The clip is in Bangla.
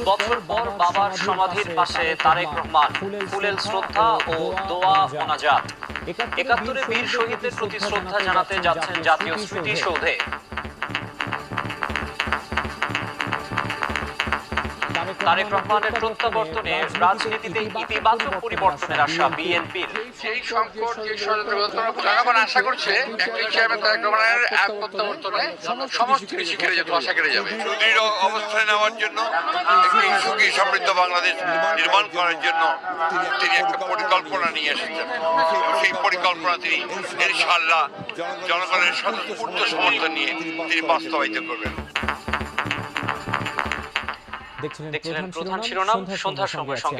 বছর পর বাবার সমাধির পাশে তারেক রহমান, ফুলেল শ্রদ্ধা ও দোয়া মোনাজাত। ৭১-এ বীর শহীদদের প্রতি শ্রদ্ধা জানাতে যাচ্ছেন জাতীয় স্মৃতিসৌধে। তারেক রহমানের প্রত্যাবর্তনে রাজনীতিতে ইতিবাচক পরিবর্তনের আশা বিএনপির। সেই সংকট, যে ষড়যন্ত্র, জনগণ আশা করছে একটি চেয়ারম্যান তারেক রহমানের প্রত্যাবর্তনে সমস্ত কিছু কেড়ে যেত, আশা কেড়ে যাবে। সুদৃঢ় অবস্থানে নেওয়ার জন্য, একটি সুখী সমৃদ্ধ বাংলাদেশ নির্মাণ করার জন্য তিনি একটা পরিকল্পনা নিয়ে এসেছেন। সেই পরিকল্পনা তিনি ইনশাআল্লাহ জনগণের স্বতঃস্ফূর্ত সমর্থন নিয়ে তিনি বাস্তবায়িত করবেন। দেখছিলেন প্রধান শিরোনাম, সন্ধ্যার সময়ের সঙ্গে